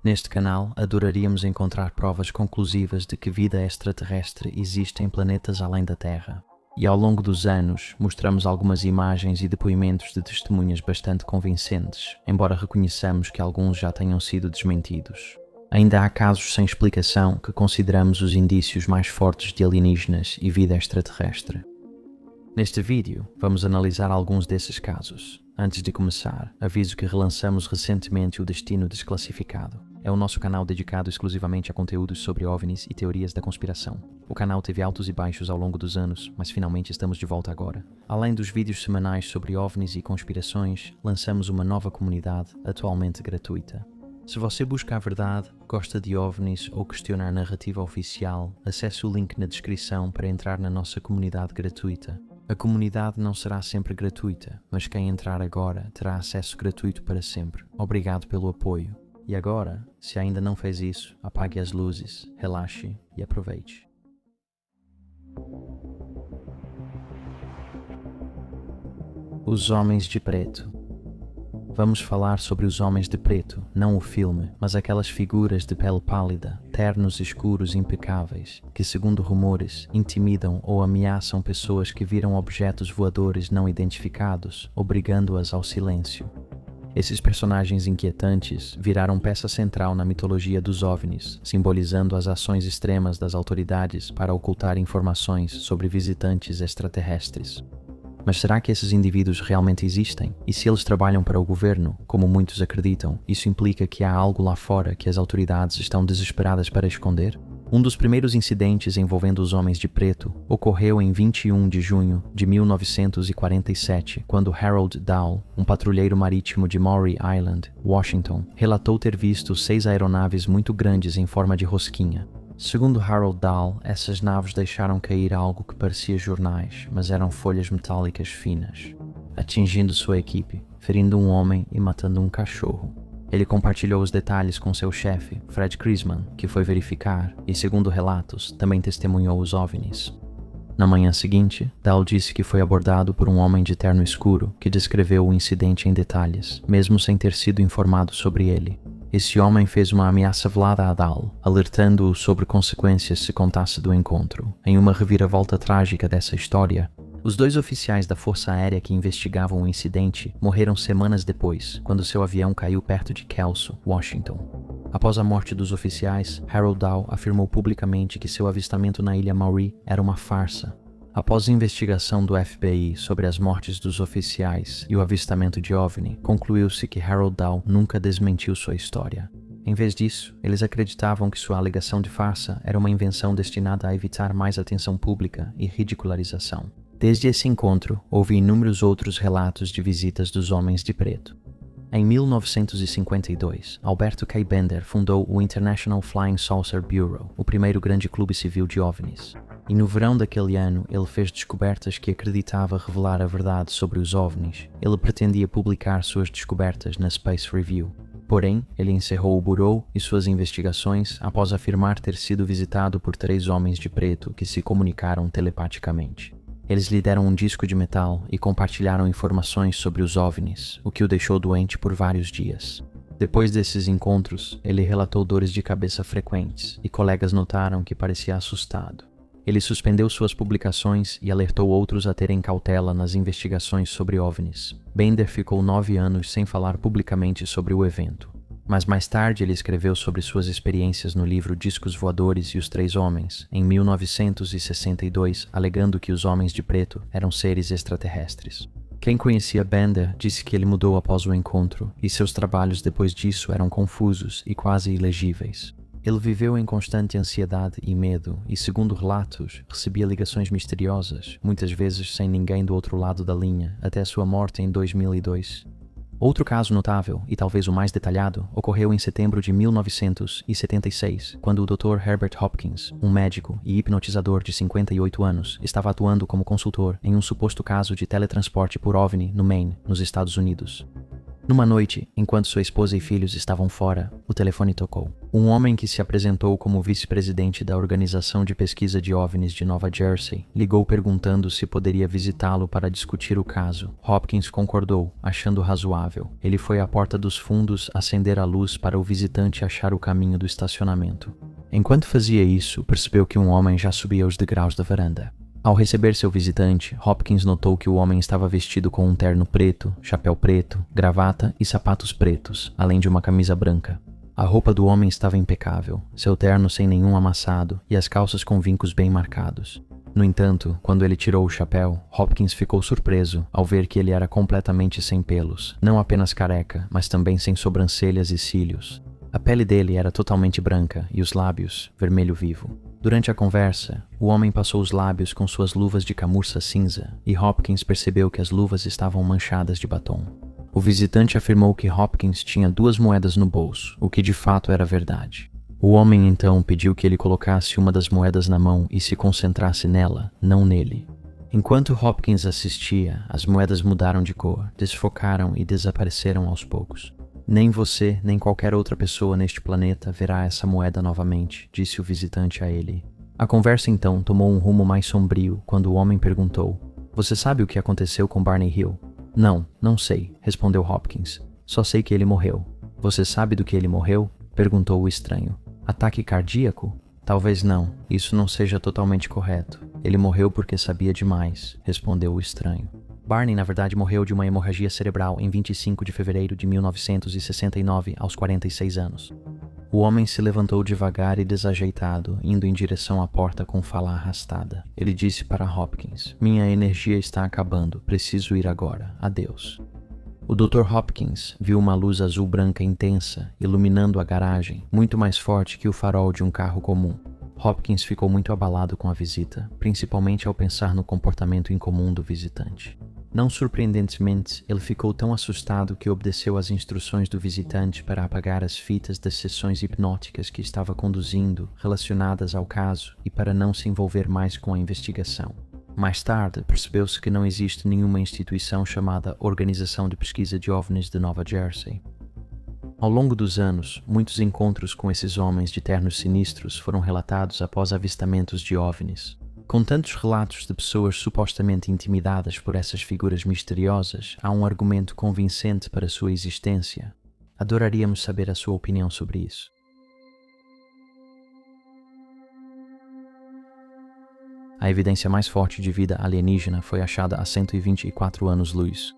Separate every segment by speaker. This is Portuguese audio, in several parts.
Speaker 1: Neste canal, adoraríamos encontrar provas conclusivas de que vida extraterrestre existe em planetas além da Terra. E ao longo dos anos, mostramos algumas imagens e depoimentos de testemunhas bastante convincentes, embora reconheçamos que alguns já tenham sido desmentidos. Ainda há casos sem explicação que consideramos os indícios mais fortes de alienígenas e vida extraterrestre. Neste vídeo, vamos analisar alguns desses casos. Antes de começar, aviso que relançamos recentemente o Destino Desclassificado. É o nosso canal dedicado exclusivamente a conteúdos sobre OVNIs e teorias da conspiração. O canal teve altos e baixos ao longo dos anos, mas finalmente estamos de volta agora. Além dos vídeos semanais sobre OVNIs e conspirações, lançamos uma nova comunidade, atualmente gratuita. Se você busca a verdade, gosta de OVNIs ou questiona a narrativa oficial, acesse o link na descrição para entrar na nossa comunidade gratuita. A comunidade não será sempre gratuita, mas quem entrar agora terá acesso gratuito para sempre. Obrigado pelo apoio. E agora, se ainda não fez isso, apague as luzes, relaxe e aproveite. Os Homens de Preto. Vamos falar sobre os Homens de Preto, não o filme, mas aquelas figuras de pele pálida, ternos escuros impecáveis, que, segundo rumores, intimidam ou ameaçam pessoas que viram objetos voadores não identificados, obrigando-as ao silêncio. Esses personagens inquietantes viraram peça central na mitologia dos OVNIs, simbolizando as ações extremas das autoridades para ocultar informações sobre visitantes extraterrestres. Mas será que esses indivíduos realmente existem? E se eles trabalham para o governo, como muitos acreditam, isso implica que há algo lá fora que as autoridades estão desesperadas para esconder? Um dos primeiros incidentes envolvendo os Homens de Preto ocorreu em 21 de junho de 1947, quando Harold Dahl, um patrulheiro marítimo de Maury Island, Washington, relatou ter visto 6 aeronaves muito grandes em forma de rosquinha. Segundo Harold Dahl, essas naves deixaram cair algo que parecia jornais, mas eram folhas metálicas finas, atingindo sua equipe, ferindo um homem e matando um cachorro. Ele compartilhou os detalhes com seu chefe, Fred Crisman, que foi verificar e, segundo relatos, também testemunhou os OVNIs. Na manhã seguinte, Dahl disse que foi abordado por um homem de terno escuro que descreveu o incidente em detalhes, mesmo sem ter sido informado sobre ele. Esse homem fez uma ameaça velada a Dahl, alertando-o sobre consequências se contasse do encontro. Em uma reviravolta trágica dessa história, os 2 oficiais da Força Aérea que investigavam o incidente morreram semanas depois, quando seu avião caiu perto de Kelso, Washington. Após a morte dos oficiais, Harold Dahl afirmou publicamente que seu avistamento na ilha Maury era uma farsa. Após a investigação do FBI sobre as mortes dos oficiais e o avistamento de OVNI, concluiu-se que Harold Dahl nunca desmentiu sua história. Em vez disso, eles acreditavam que sua alegação de farsa era uma invenção destinada a evitar mais atenção pública e ridicularização. Desde esse encontro, houve inúmeros outros relatos de visitas dos Homens de Preto. Em 1952, Alberto K. Bender fundou o International Flying Saucer Bureau, o primeiro grande clube civil de OVNIs. E no verão daquele ano, ele fez descobertas que acreditava revelar a verdade sobre os OVNIs. Ele pretendia publicar suas descobertas na Space Review. Porém, ele encerrou o Bureau e suas investigações após afirmar ter sido visitado por 3 homens de preto que se comunicaram telepaticamente. Eles lhe deram um disco de metal e compartilharam informações sobre os OVNIs, o que o deixou doente por vários dias. Depois desses encontros, ele relatou dores de cabeça frequentes e colegas notaram que parecia assustado. Ele suspendeu suas publicações e alertou outros a terem cautela nas investigações sobre OVNIs. Bender ficou 9 anos sem falar publicamente sobre o evento. Mas mais tarde ele escreveu sobre suas experiências no livro Discos Voadores e os 3 Homens, em 1962, alegando que os Homens de Preto eram seres extraterrestres. Quem conhecia Bender disse que ele mudou após o encontro, e seus trabalhos depois disso eram confusos e quase ilegíveis. Ele viveu em constante ansiedade e medo e, segundo relatos, recebia ligações misteriosas, muitas vezes sem ninguém do outro lado da linha, até sua morte em 2002. Outro caso notável, e talvez o mais detalhado, ocorreu em setembro de 1976, quando o Dr. Herbert Hopkins, um médico e hipnotizador de 58 anos, estava atuando como consultor em um suposto caso de teletransporte por OVNI no Maine, nos Estados Unidos. Numa noite, enquanto sua esposa e filhos estavam fora, o telefone tocou. Um homem que se apresentou como vice-presidente da Organização de Pesquisa de OVNIs de Nova Jersey ligou perguntando se poderia visitá-lo para discutir o caso. Hopkins concordou, achando razoável. Ele foi à porta dos fundos acender a luz para o visitante achar o caminho do estacionamento. Enquanto fazia isso, percebeu que um homem já subia os degraus da varanda. Ao receber seu visitante, Hopkins notou que o homem estava vestido com um terno preto, chapéu preto, gravata e sapatos pretos, além de uma camisa branca. A roupa do homem estava impecável, seu terno sem nenhum amassado e as calças com vincos bem marcados. No entanto, quando ele tirou o chapéu, Hopkins ficou surpreso ao ver que ele era completamente sem pelos, não apenas careca, mas também sem sobrancelhas e cílios. A pele dele era totalmente branca e os lábios, vermelho vivo. Durante a conversa, o homem passou os lábios com suas luvas de camurça cinza e Hopkins percebeu que as luvas estavam manchadas de batom. O visitante afirmou que Hopkins tinha 2 moedas no bolso, o que de fato era verdade. O homem então pediu que ele colocasse uma das moedas na mão e se concentrasse nela, não nele. Enquanto Hopkins assistia, as moedas mudaram de cor, desfocaram e desapareceram aos poucos. Nem você, nem qualquer outra pessoa neste planeta verá essa moeda novamente, disse o visitante a ele. A conversa então tomou um rumo mais sombrio quando o homem perguntou: "Você sabe o que aconteceu com Barney Hill?" Não sei, respondeu Hopkins. Só sei que ele morreu. Você sabe do que ele morreu? Perguntou o estranho. Ataque cardíaco? Talvez não, isso não seja totalmente correto. Ele morreu porque sabia demais, respondeu o estranho. Barney, na verdade, morreu de uma hemorragia cerebral em 25 de fevereiro de 1969, aos 46 anos. O homem se levantou devagar e desajeitado, indo em direção à porta com fala arrastada. Ele disse para Hopkins: "Minha energia está acabando, preciso ir agora. Adeus." O Dr. Hopkins viu uma luz azul-branca intensa, iluminando a garagem, muito mais forte que o farol de um carro comum. Hopkins ficou muito abalado com a visita, principalmente ao pensar no comportamento incomum do visitante. Não surpreendentemente, ele ficou tão assustado que obedeceu às instruções do visitante para apagar as fitas das sessões hipnóticas que estava conduzindo relacionadas ao caso e para não se envolver mais com a investigação. Mais tarde, percebeu-se que não existe nenhuma instituição chamada Organização de Pesquisa de OVNIs de Nova Jersey. Ao longo dos anos, muitos encontros com esses homens de ternos sinistros foram relatados após avistamentos de OVNIs. Com tantos relatos de pessoas supostamente intimidadas por essas figuras misteriosas, há um argumento convincente para sua existência. Adoraríamos saber a sua opinião sobre isso. A evidência mais forte de vida alienígena foi achada há 124 anos-luz.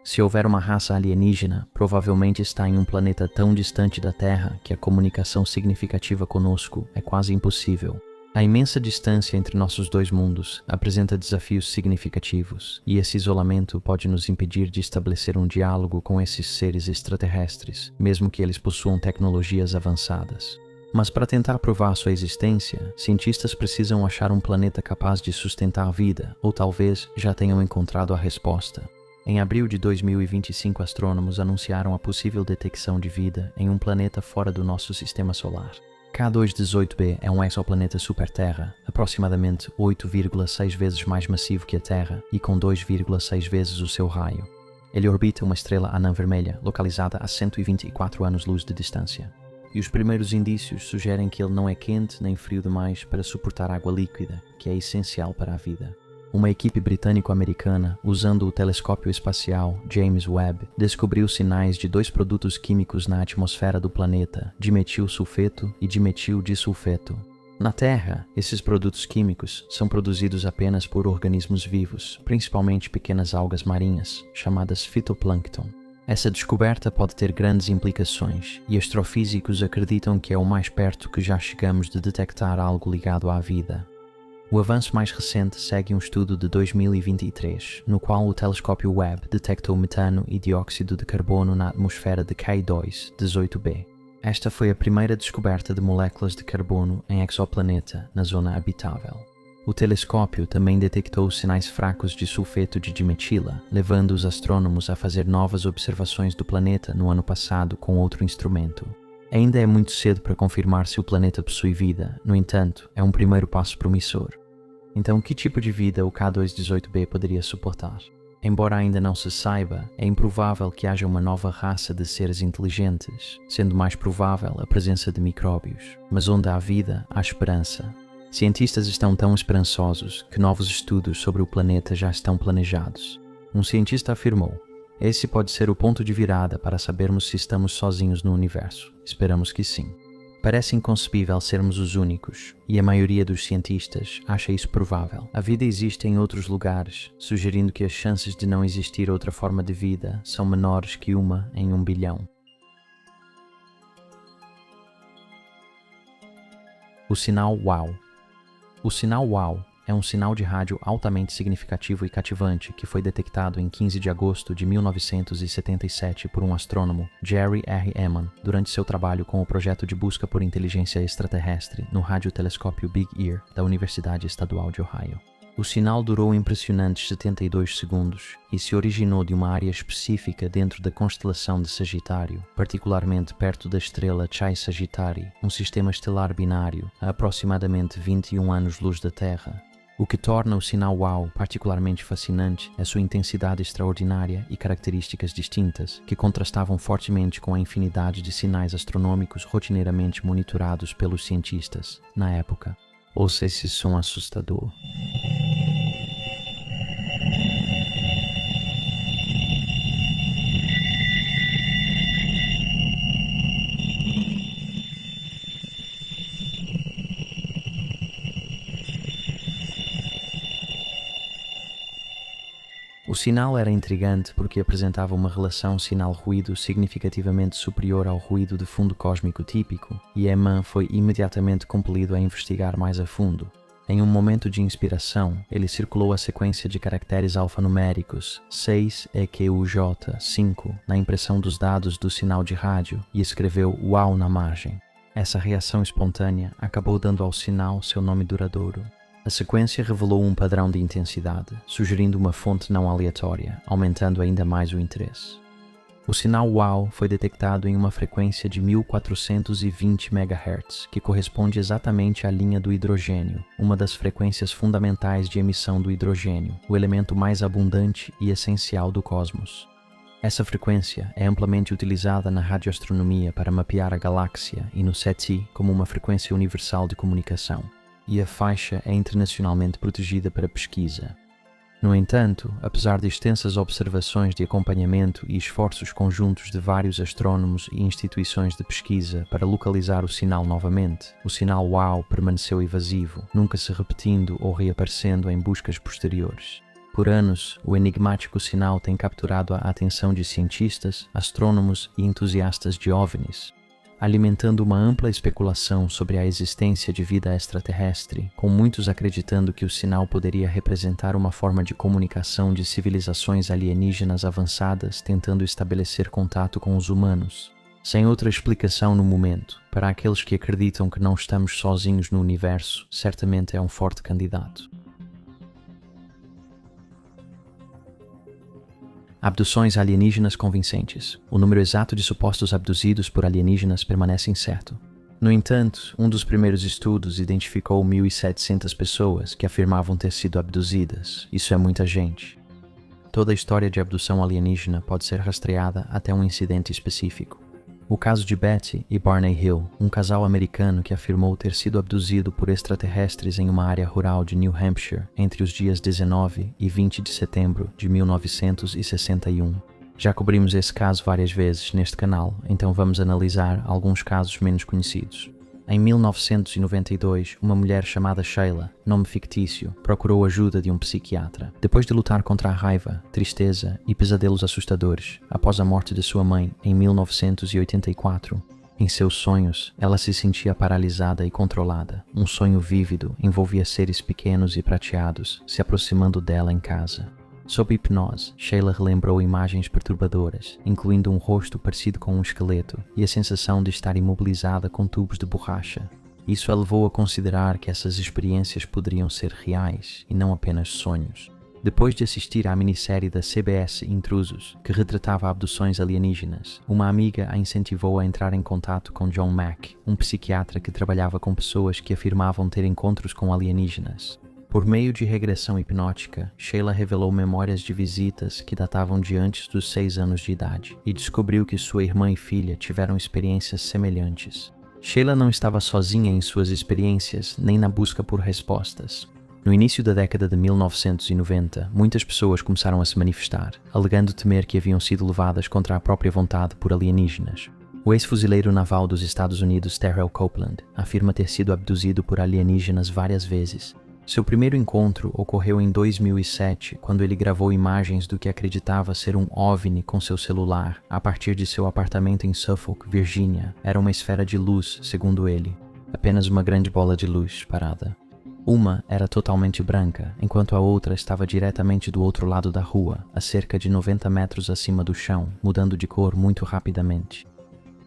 Speaker 1: Se houver uma raça alienígena, provavelmente está em um planeta tão distante da Terra que a comunicação significativa conosco é quase impossível. A imensa distância entre nossos dois mundos apresenta desafios significativos, e esse isolamento pode nos impedir de estabelecer um diálogo com esses seres extraterrestres, mesmo que eles possuam tecnologias avançadas. Mas para tentar provar sua existência, cientistas precisam achar um planeta capaz de sustentar a vida, ou talvez já tenham encontrado a resposta. Em abril de 2025, astrônomos anunciaram a possível detecção de vida em um planeta fora do nosso sistema solar. K2-18b é um exoplaneta super-Terra, aproximadamente 8,6 vezes mais massivo que a Terra e com 2,6 vezes o seu raio. Ele orbita uma estrela anã vermelha, localizada a 124 anos-luz de distância. E os primeiros indícios sugerem que ele não é quente nem frio demais para suportar água líquida, que é essencial para a vida. Uma equipe britânico-americana, usando o telescópio espacial James Webb, descobriu sinais de 2 produtos químicos na atmosfera do planeta, dimetilsulfeto e dimetildisulfeto. Na Terra, esses produtos químicos são produzidos apenas por organismos vivos, principalmente pequenas algas marinhas, chamadas fitoplâncton. Essa descoberta pode ter grandes implicações, e astrofísicos acreditam que é o mais perto que já chegamos de detectar algo ligado à vida. O avanço mais recente segue um estudo de 2023, no qual o telescópio Webb detectou metano e dióxido de carbono na atmosfera de K2-18b. Esta foi a primeira descoberta de moléculas de carbono em exoplaneta na zona habitável. O telescópio também detectou sinais fracos de sulfeto de dimetila, levando os astrônomos a fazer novas observações do planeta no ano passado com outro instrumento. Ainda é muito cedo para confirmar se o planeta possui vida, no entanto, é um primeiro passo promissor. Então, que tipo de vida o K2-18b poderia suportar? Embora ainda não se saiba, é improvável que haja uma nova raça de seres inteligentes, sendo mais provável a presença de micróbios. Mas onde há vida, há esperança. Cientistas estão tão esperançosos que novos estudos sobre o planeta já estão planejados. Um cientista afirmou: "Esse pode ser o ponto de virada para sabermos se estamos sozinhos no universo. Esperamos que sim." Parece inconcebível sermos os únicos, e a maioria dos cientistas acha isso provável. A vida existe em outros lugares, sugerindo que as chances de não existir outra forma de vida são menores que 1 em 1 bilhão. O sinal WOW. O sinal WOW é um sinal de rádio altamente significativo e cativante que foi detectado em 15 de agosto de 1977 por um astrônomo, Jerry R. Ehman, durante seu trabalho com o projeto de busca por inteligência extraterrestre no radiotelescópio Big Ear da Universidade Estadual de Ohio. O sinal durou impressionantes 72 segundos e se originou de uma área específica dentro da constelação de Sagitário, particularmente perto da estrela Chai Sagittari, um sistema estelar binário a aproximadamente 21 anos-luz da Terra. O que torna o sinal WOW particularmente fascinante é sua intensidade extraordinária e características distintas, que contrastavam fortemente com a infinidade de sinais astronômicos rotineiramente monitorados pelos cientistas na época. Ouça esse som assustador. O sinal era intrigante porque apresentava uma relação sinal-ruído significativamente superior ao ruído de fundo cósmico típico, e Ehman foi imediatamente compelido a investigar mais a fundo. Em um momento de inspiração, ele circulou a sequência de caracteres alfanuméricos 6EQUJ5 na impressão dos dados do sinal de rádio e escreveu "UAU" na margem. Essa reação espontânea acabou dando ao sinal seu nome duradouro. A sequência revelou um padrão de intensidade, sugerindo uma fonte não aleatória, aumentando ainda mais o interesse. O sinal WOW foi detectado em uma frequência de 1420 MHz, que corresponde exatamente à linha do hidrogênio, uma das frequências fundamentais de emissão do hidrogênio, o elemento mais abundante e essencial do cosmos. Essa frequência é amplamente utilizada na radioastronomia para mapear a galáxia e no SETI como uma frequência universal de comunicação, e a faixa é internacionalmente protegida para pesquisa. No entanto, apesar de extensas observações de acompanhamento e esforços conjuntos de vários astrônomos e instituições de pesquisa para localizar o sinal novamente, o sinal WOW permaneceu evasivo, nunca se repetindo ou reaparecendo em buscas posteriores. Por anos, o enigmático sinal tem capturado a atenção de cientistas, astrônomos e entusiastas de OVNIs, alimentando uma ampla especulação sobre a existência de vida extraterrestre, com muitos acreditando que o sinal poderia representar uma forma de comunicação de civilizações alienígenas avançadas tentando estabelecer contato com os humanos. Sem outra explicação no momento, para aqueles que acreditam que não estamos sozinhos no universo, certamente é um forte candidato. Abduções alienígenas convincentes. O número exato de supostos abduzidos por alienígenas permanece incerto. No entanto, um dos primeiros estudos identificou 1.700 pessoas que afirmavam ter sido abduzidas. Isso é muita gente. Toda a história de abdução alienígena pode ser rastreada até um incidente específico. O caso de Betty e Barney Hill, um casal americano que afirmou ter sido abduzido por extraterrestres em uma área rural de New Hampshire entre os dias 19 e 20 de setembro de 1961. Já cobrimos esse caso várias vezes neste canal, então vamos analisar alguns casos menos conhecidos. Em 1992, uma mulher chamada Sheila, nome fictício, procurou ajuda de um psiquiatra. Depois de lutar contra a raiva, tristeza e pesadelos assustadores, após a morte de sua mãe em 1984, em seus sonhos, ela se sentia paralisada e controlada. Um sonho vívido envolvia seres pequenos e prateados se aproximando dela em casa. Sob hipnose, Sheila relembrou imagens perturbadoras, incluindo um rosto parecido com um esqueleto e a sensação de estar imobilizada com tubos de borracha. Isso a levou a considerar que essas experiências poderiam ser reais e não apenas sonhos. Depois de assistir à minissérie da CBS Intrusos, que retratava abduções alienígenas, uma amiga a incentivou a entrar em contato com John Mack, um psiquiatra que trabalhava com pessoas que afirmavam ter encontros com alienígenas. Por meio de regressão hipnótica, Sheila revelou memórias de visitas que datavam de antes dos 6 anos de idade e descobriu que sua irmã e filha tiveram experiências semelhantes. Sheila não estava sozinha em suas experiências nem na busca por respostas. No início da década de 1990, muitas pessoas começaram a se manifestar, alegando temer que haviam sido levadas contra a própria vontade por alienígenas. O ex-fuzileiro naval dos Estados Unidos, Terrell Copeland, afirma ter sido abduzido por alienígenas várias vezes. Seu primeiro encontro ocorreu em 2007, quando ele gravou imagens do que acreditava ser um OVNI com seu celular, a partir de seu apartamento em Suffolk, Virgínia. Era uma esfera de luz, segundo ele. Apenas uma grande bola de luz parada. Uma era totalmente branca, enquanto a outra estava diretamente do outro lado da rua, a cerca de 90 metros acima do chão, mudando de cor muito rapidamente.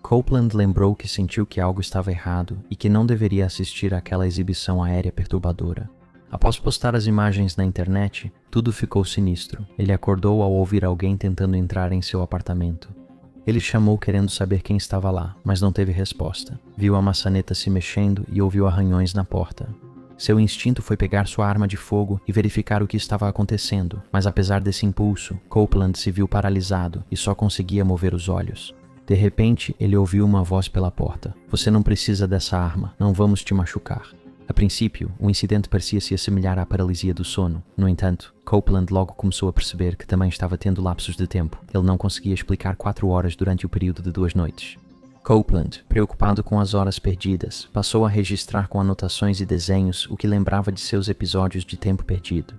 Speaker 1: Copeland lembrou que sentiu que algo estava errado e que não deveria assistir àquela exibição aérea perturbadora. Após postar as imagens na internet, tudo ficou sinistro. Ele acordou ao ouvir alguém tentando entrar em seu apartamento. Ele chamou querendo saber quem estava lá, mas não teve resposta. Viu a maçaneta se mexendo e ouviu arranhões na porta. Seu instinto foi pegar sua arma de fogo e verificar o que estava acontecendo, mas apesar desse impulso, Copeland se viu paralisado e só conseguia mover os olhos. De repente, ele ouviu uma voz pela porta. "Você não precisa dessa arma, não vamos te machucar." A princípio, o incidente parecia se assemelhar à paralisia do sono. No entanto, Copeland logo começou a perceber que também estava tendo lapsos de tempo. Ele não conseguia explicar 4 horas durante o período de 2 noites. Copeland, preocupado com as horas perdidas, passou a registrar com anotações e desenhos o que lembrava de seus episódios de tempo perdido.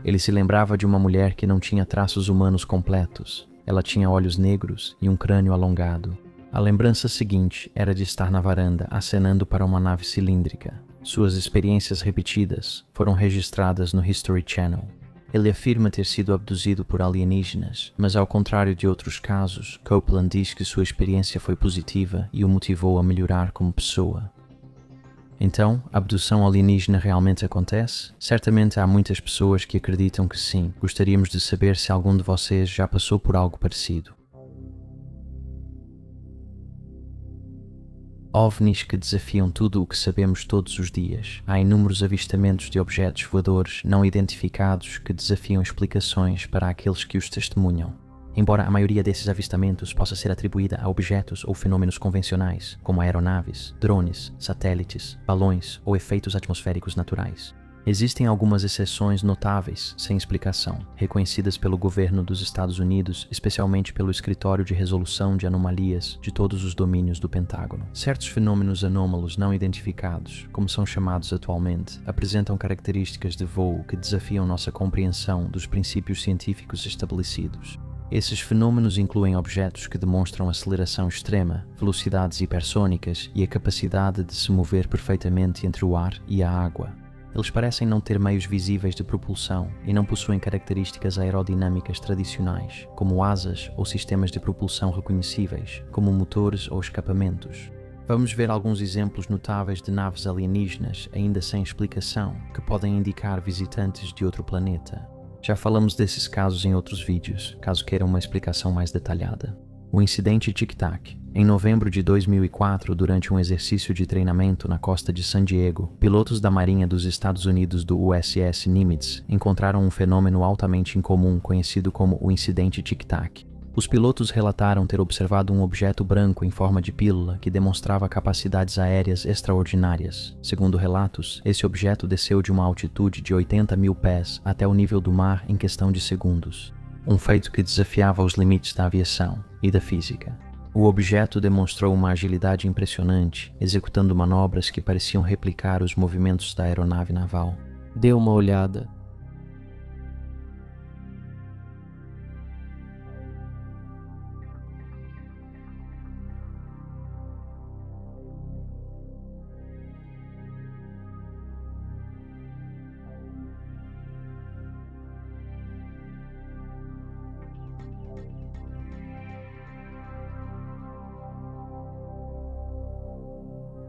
Speaker 1: Ele se lembrava de uma mulher que não tinha traços humanos completos. Ela tinha olhos negros e um crânio alongado. A lembrança seguinte era de estar na varanda, acenando para uma nave cilíndrica. Suas experiências repetidas foram registradas no History Channel. Ele afirma ter sido abduzido por alienígenas, mas ao contrário de outros casos, Copeland diz que sua experiência foi positiva e o motivou a melhorar como pessoa. Então, a abdução alienígena realmente acontece? Certamente há muitas pessoas que acreditam que sim. Gostaríamos de saber se algum de vocês já passou por algo parecido. OVNIs que desafiam tudo o que sabemos todos os dias. Há inúmeros avistamentos de objetos voadores não identificados que desafiam explicações para aqueles que os testemunham. Embora a maioria desses avistamentos possa ser atribuída a objetos ou fenômenos convencionais, como aeronaves, drones, satélites, balões ou efeitos atmosféricos naturais, existem algumas exceções notáveis sem explicação, reconhecidas pelo governo dos Estados Unidos, especialmente pelo Escritório de Resolução de Anomalias de todos os domínios do Pentágono. Certos fenômenos anômalos não identificados, como são chamados atualmente, apresentam características de voo que desafiam nossa compreensão dos princípios científicos estabelecidos. Esses fenômenos incluem objetos que demonstram aceleração extrema, velocidades hipersônicas e a capacidade de se mover perfeitamente entre o ar e a água. Eles parecem não ter meios visíveis de propulsão e não possuem características aerodinâmicas tradicionais, como asas ou sistemas de propulsão reconhecíveis, como motores ou escapamentos. Vamos ver alguns exemplos notáveis de naves alienígenas ainda sem explicação, que podem indicar visitantes de outro planeta. Já falamos desses casos em outros vídeos, caso queiram uma explicação mais detalhada. O incidente Tic Tac. Em novembro de 2004, durante um exercício de treinamento na costa de San Diego, pilotos da Marinha dos Estados Unidos do USS Nimitz encontraram um fenômeno altamente incomum conhecido como o incidente Tic Tac. Os pilotos relataram ter observado um objeto branco em forma de pílula que demonstrava capacidades aéreas extraordinárias. Segundo relatos, esse objeto desceu de uma altitude de 80 mil pés até o nível do mar em questão de segundos. Um feito que desafiava os limites da aviação e da física. O objeto demonstrou uma agilidade impressionante, executando manobras que pareciam replicar os movimentos da aeronave naval.
Speaker 2: Dê uma olhada.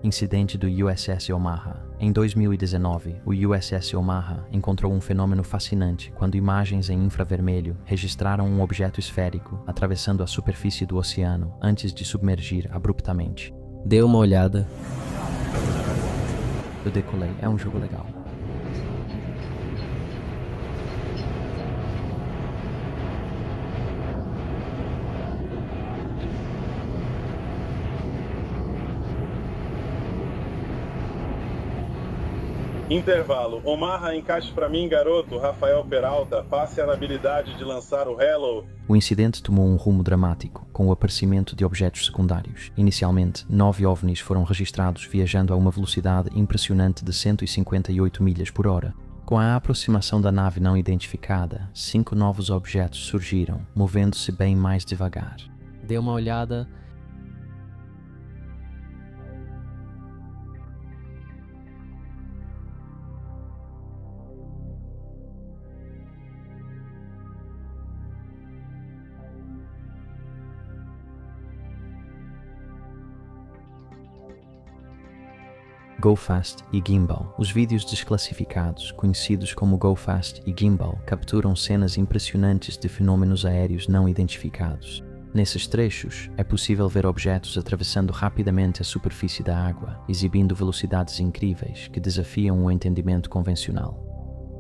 Speaker 1: Incidente do USS Omaha. Em 2019, o USS Omaha encontrou um fenômeno fascinante quando imagens em infravermelho registraram um objeto esférico atravessando a superfície do oceano antes de submergir abruptamente.
Speaker 2: Dê uma olhada.
Speaker 1: Eu decolei, é um jogo legal.
Speaker 2: Intervalo. Omarra, encaixe pra mim, garoto. Rafael Peralta, passe a habilidade de lançar o Hello.
Speaker 1: O incidente tomou um rumo dramático, com o aparecimento de objetos secundários. Inicialmente, 9 OVNIs foram registrados viajando a uma velocidade impressionante de 158 milhas por hora. Com a aproximação da nave não identificada, 5 novos objetos surgiram, movendo-se bem mais devagar.
Speaker 3: Dê uma olhada.
Speaker 1: Go Fast e Gimbal. Os vídeos desclassificados, conhecidos como Go Fast e Gimbal, capturam cenas impressionantes de fenômenos aéreos não identificados. Nesses trechos, é possível ver objetos atravessando rapidamente a superfície da água, exibindo velocidades incríveis que desafiam o entendimento convencional.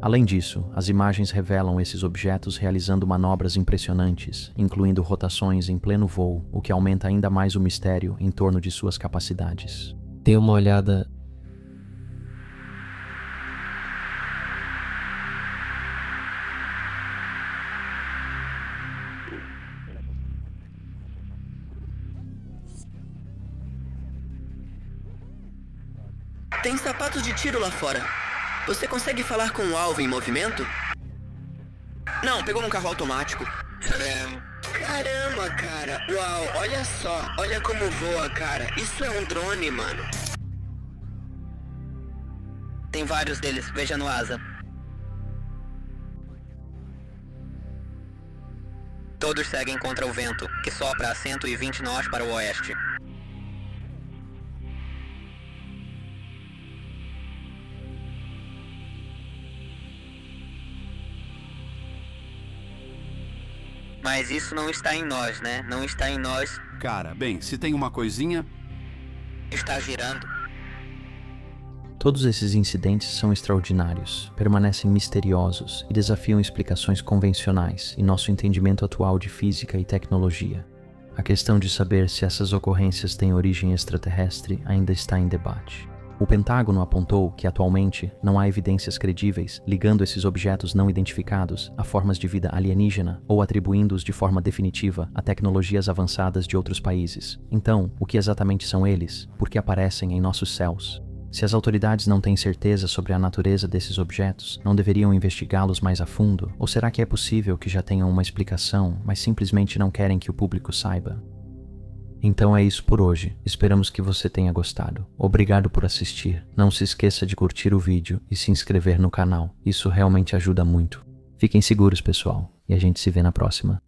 Speaker 1: Além disso, as imagens revelam esses objetos realizando manobras impressionantes, incluindo rotações em pleno voo, o que aumenta ainda mais o mistério em torno de suas capacidades.
Speaker 3: Dê uma olhada.
Speaker 4: Tem sapatos de tiro lá fora. Você consegue falar com o alvo em movimento? Não, pegou um carro automático. Caramba, cara. Uau, olha só. Olha como voa, cara. Isso é um drone, mano. Tem vários deles, veja no asa. Todos seguem contra o vento, que sopra a 120 nós para o oeste. Mas isso não está em nós, né? Não está em nós.
Speaker 5: Cara, bem, se tem uma coisinha...
Speaker 4: Está girando.
Speaker 1: Todos esses incidentes são extraordinários, permanecem misteriosos e desafiam explicações convencionais e nosso entendimento atual de física e tecnologia. A questão de saber se essas ocorrências têm origem extraterrestre ainda está em debate. O Pentágono apontou que, atualmente, não há evidências credíveis ligando esses objetos não identificados a formas de vida alienígena ou atribuindo-os de forma definitiva a tecnologias avançadas de outros países. Então, o que exatamente são eles? Por que aparecem em nossos céus? Se as autoridades não têm certeza sobre a natureza desses objetos, não deveriam investigá-los mais a fundo? Ou será que é possível que já tenham uma explicação, mas simplesmente não querem que o público saiba? Então é isso por hoje. Esperamos que você tenha gostado. Obrigado por assistir. Não se esqueça de curtir o vídeo e se inscrever no canal. Isso realmente ajuda muito. Fiquem seguros, pessoal, e a gente se vê na próxima.